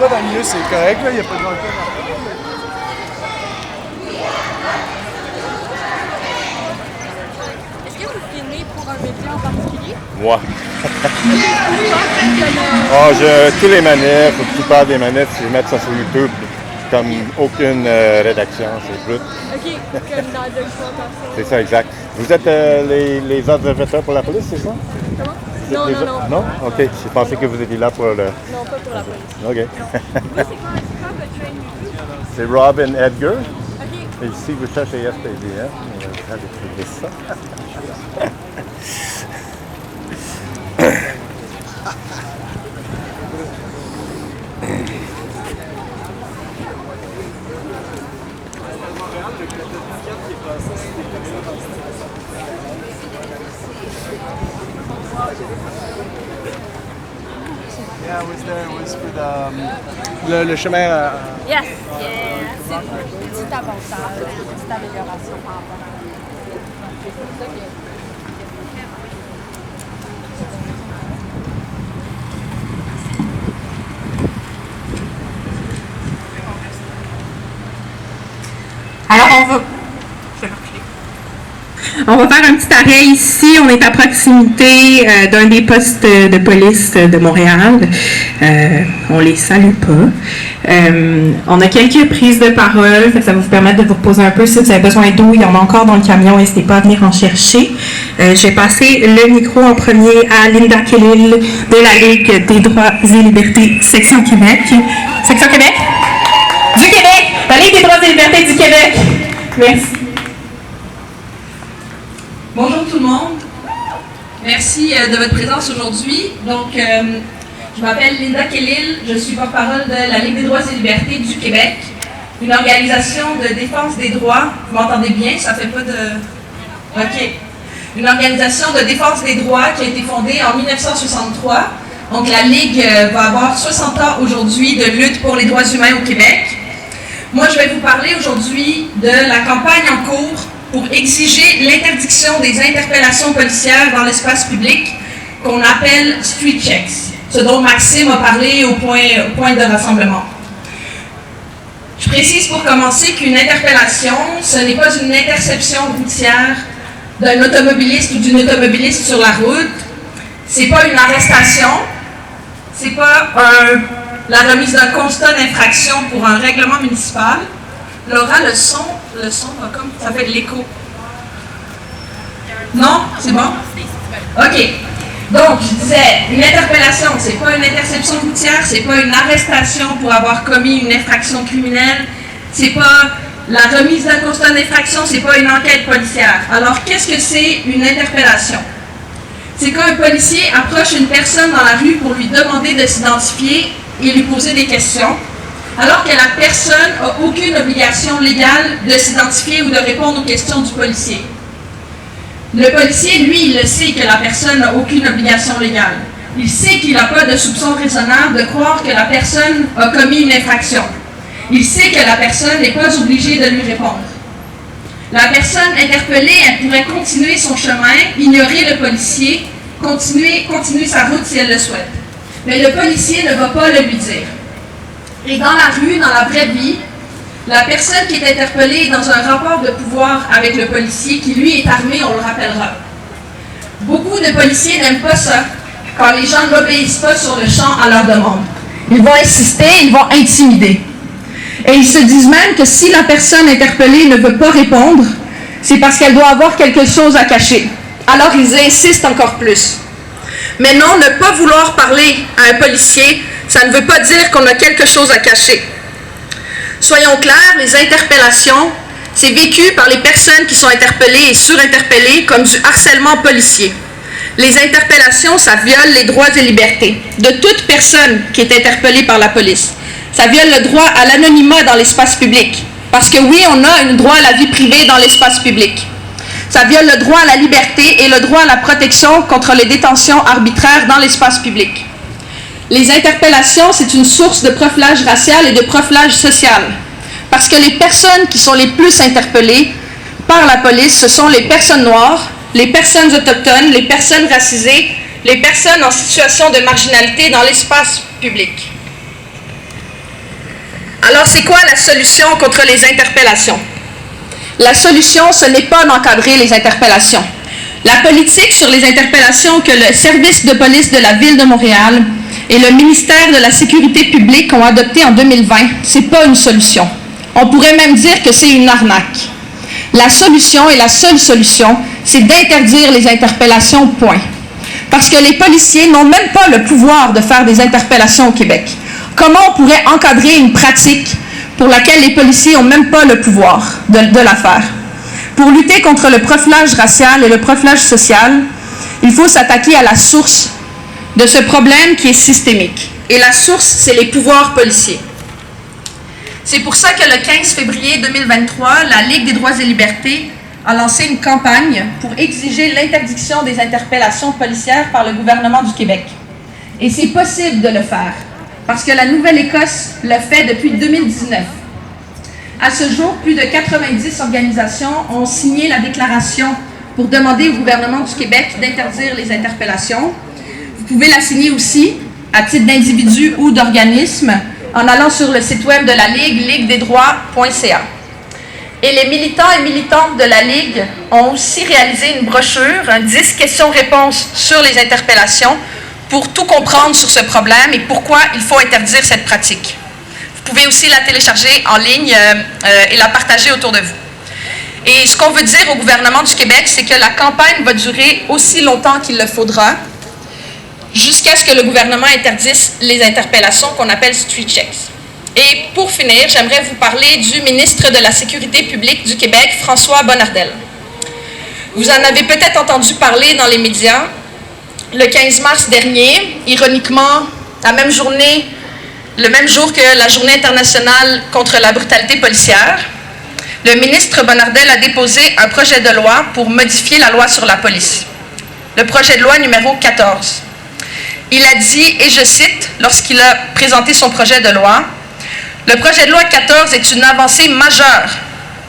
Là, dans le milieu, c'est correct, là, il n'y a pas de volcan. Est-ce que vous filmez pour un média en particulier? Moi. Tous les manifs, la plupart des manifs, je vais mettre ça sur YouTube. Comme aucune rédaction, c'est brut. OK, comme dans le documentaire. C'est ça, exact. Vous êtes les observateurs pour la police, c'est ça? Comment? Non. Non? OK. Je pensais que vous étiez là pour le... Non, pas pour la police. OK. Vous, c'est quoi votre chaîne YouTube? C'est Robin Edgar. OK. Et ici, vous cherchez SPDF. On va trouver ça. Yeah, I was there. It was for the, le chemin à... Yes. C'est une petite avantage, une petite amélioration par rapport à... C'est pour ça que... Alors, on va faire un petit arrêt ici. On est à proximité d'un des postes de police de Montréal. On les salue pas. On a quelques prises de parole. Ça va vous permettre de vous reposer un peu. Si vous avez besoin d'eau, il y en a encore dans le camion. N'hésitez pas à venir en chercher. Je vais passer le micro en premier à Linda Kellil de la Ligue des droits et libertés Section Québec. Section Québec? Du Québec! La Ligue des droits et libertés du Québec. Merci. Bonjour tout le monde. Merci de votre présence aujourd'hui. Donc, je m'appelle Linda Kellil, je suis porte-parole de la Ligue des droits et libertés du Québec, une organisation de défense des droits. Vous m'entendez bien? Ça fait pas de... OK. Une organisation de défense des droits qui a été fondée en 1963. Donc, la Ligue va avoir 60 ans aujourd'hui de lutte pour les droits humains au Québec. Moi, je vais vous parler aujourd'hui de la campagne en cours pour exiger l'interdiction des interpellations policières dans l'espace public qu'on appelle street checks, ce dont Maxime a parlé au point de rassemblement. Je précise pour commencer qu'une interpellation, ce n'est pas une interception routière d'un automobiliste ou d'une automobiliste sur la route, c'est pas une arrestation, c'est pas la remise d'un constat d'infraction pour un règlement municipal. Laura, le son va comme ça fait de l'écho. Non? C'est bon? OK. Donc, je disais, une interpellation, c'est pas une interception routière, c'est pas une arrestation pour avoir commis une infraction criminelle, c'est pas la remise d'un constat d'infraction, c'est pas une enquête policière. Alors, qu'est-ce que c'est une interpellation? C'est quand un policier approche une personne dans la rue pour lui demander de s'identifier et lui poser des questions, alors que la personne n'a aucune obligation légale de s'identifier ou de répondre aux questions du policier. Le policier, lui, il le sait que la personne n'a aucune obligation légale. Il sait qu'il n'a pas de soupçon raisonnable de croire que la personne a commis une infraction. Il sait que la personne n'est pas obligée de lui répondre. La personne interpellée, elle pourrait continuer son chemin, ignorer le policier, continuer sa route si elle le souhaite. Mais le policier ne va pas le lui dire. Et dans la rue, dans la vraie vie, la personne qui est interpellée est dans un rapport de pouvoir avec le policier qui, lui, est armé, on le rappellera. Beaucoup de policiers n'aiment pas ça, quand les gens n'obéissent pas sur le champ à leur demande. Ils vont insister, ils vont intimider. Et ils se disent même que si la personne interpellée ne veut pas répondre, c'est parce qu'elle doit avoir quelque chose à cacher. Alors ils insistent encore plus. Mais non, ne pas vouloir parler à un policier, ça ne veut pas dire qu'on a quelque chose à cacher. Soyons clairs, les interpellations, c'est vécu par les personnes qui sont interpellées et surinterpellées comme du harcèlement policier. Les interpellations, ça viole les droits et libertés de toute personne qui est interpellée par la police. Ça viole le droit à l'anonymat dans l'espace public. Parce que oui, on a un droit à la vie privée dans l'espace public. Ça viole le droit à la liberté et le droit à la protection contre les détentions arbitraires dans l'espace public. Les interpellations, c'est une source de profilage racial et de profilage social. Parce que les personnes qui sont les plus interpellées par la police, ce sont les personnes noires, les personnes autochtones, les personnes racisées les personnes en situation de marginalité dans l'espace public. Alors, c'est quoi la solution contre les interpellations? La solution, ce n'est pas d'encadrer les interpellations. La politique sur les interpellations que le service de police de la Ville de Montréal et le ministère de la Sécurité publique ont adoptée en 2020, c'est pas une solution. On pourrait même dire que c'est une arnaque. La solution, et la seule solution, c'est d'interdire les interpellations, point. Parce que les policiers n'ont même pas le pouvoir de faire des interpellations au Québec. Comment on pourrait encadrer une pratique pour laquelle les policiers n'ont même pas le pouvoir de la faire? Pour lutter contre le profilage racial et le profilage social, il faut s'attaquer à la source de ce problème qui est systémique. Et la source, c'est les pouvoirs policiers. C'est pour ça que le 15 février 2023, la Ligue des droits et libertés a lancé une campagne pour exiger l'interdiction des interpellations policières par le gouvernement du Québec. Et c'est possible de le faire, parce que la Nouvelle-Écosse le fait depuis 2019. À ce jour, plus de 90 organisations ont signé la déclaration pour demander au gouvernement du Québec d'interdire les interpellations. Vous pouvez la signer aussi, à titre d'individu ou d'organisme, en allant sur le site web de la Ligue, liguedesdroits.ca. Et les militants et militantes de la Ligue ont aussi réalisé une brochure, un 10 questions-réponses sur les interpellations, pour tout comprendre sur ce problème et pourquoi il faut interdire cette pratique. Vous pouvez aussi la télécharger en ligne et la partager autour de vous. Et ce qu'on veut dire au gouvernement du Québec, c'est que la campagne va durer aussi longtemps qu'il le faudra, jusqu'à ce que le gouvernement interdise les interpellations qu'on appelle street checks. Et pour finir, j'aimerais vous parler du ministre de la Sécurité publique du Québec, François Bonnardel. Vous en avez peut-être entendu parler dans les médias. Le 15 mars dernier, ironiquement, le même jour que la Journée internationale contre la brutalité policière, le ministre Bonnardel a déposé un projet de loi pour modifier la loi sur la police. Le projet de loi numéro 14. Il a dit, et je cite, lorsqu'il a présenté son projet de loi, « Le projet de loi 14 est une avancée majeure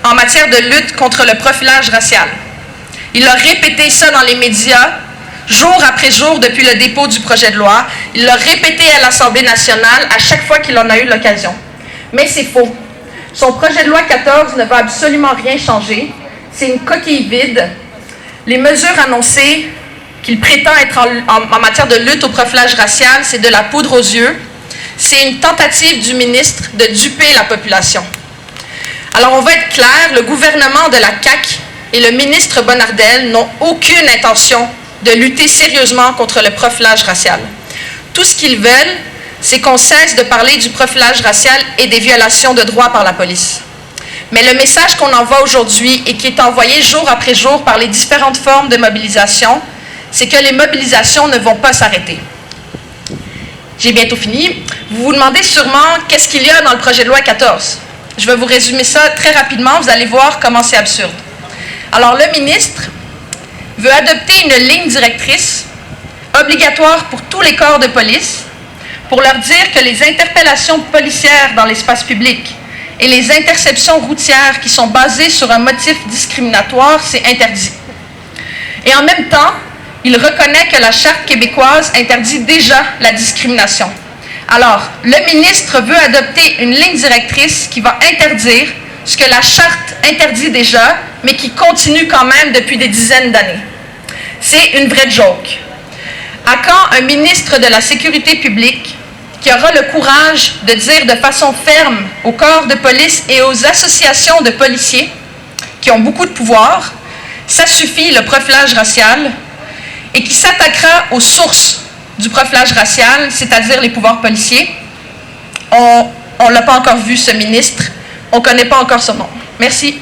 en matière de lutte contre le profilage racial. » Il a répété ça dans les médias, jour après jour depuis le dépôt du projet de loi. Il l'a répété à l'Assemblée nationale à chaque fois qu'il en a eu l'occasion. Mais c'est faux. Son projet de loi 14 ne va absolument rien changer. C'est une coquille vide. Les mesures annoncées qu'il prétend être en matière de lutte au profilage racial, c'est de la poudre aux yeux. C'est une tentative du ministre de duper la population. Alors, on va être clair, le gouvernement de la CAQ et le ministre Bonnardel n'ont aucune intention de lutter sérieusement contre le profilage racial. Tout ce qu'ils veulent, c'est qu'on cesse de parler du profilage racial et des violations de droits par la police. Mais le message qu'on envoie aujourd'hui et qui est envoyé jour après jour par les différentes formes de mobilisation, c'est que les mobilisations ne vont pas s'arrêter. J'ai bientôt fini. Vous vous demandez sûrement qu'est-ce qu'il y a dans le projet de loi 14. Je vais vous résumer ça très rapidement, vous allez voir comment c'est absurde. Alors, le ministre veut adopter une ligne directrice obligatoire pour tous les corps de police pour leur dire que les interpellations policières dans l'espace public et les interceptions routières qui sont basées sur un motif discriminatoire, c'est interdit. Et en même temps, il reconnaît que la Charte québécoise interdit déjà la discrimination. Alors, le ministre veut adopter une ligne directrice qui va interdire ce que la Charte interdit déjà, mais qui continue quand même depuis des dizaines d'années. C'est une vraie joke. À quand un ministre de la Sécurité publique qui aura le courage de dire de façon ferme aux corps de police et aux associations de policiers qui ont beaucoup de pouvoir, ça suffit le profilage racial, et qui s'attaquera aux sources du profilage racial, c'est-à-dire les pouvoirs policiers. On ne l'a pas encore vu, ce ministre. On ne connaît pas encore son nom. Merci.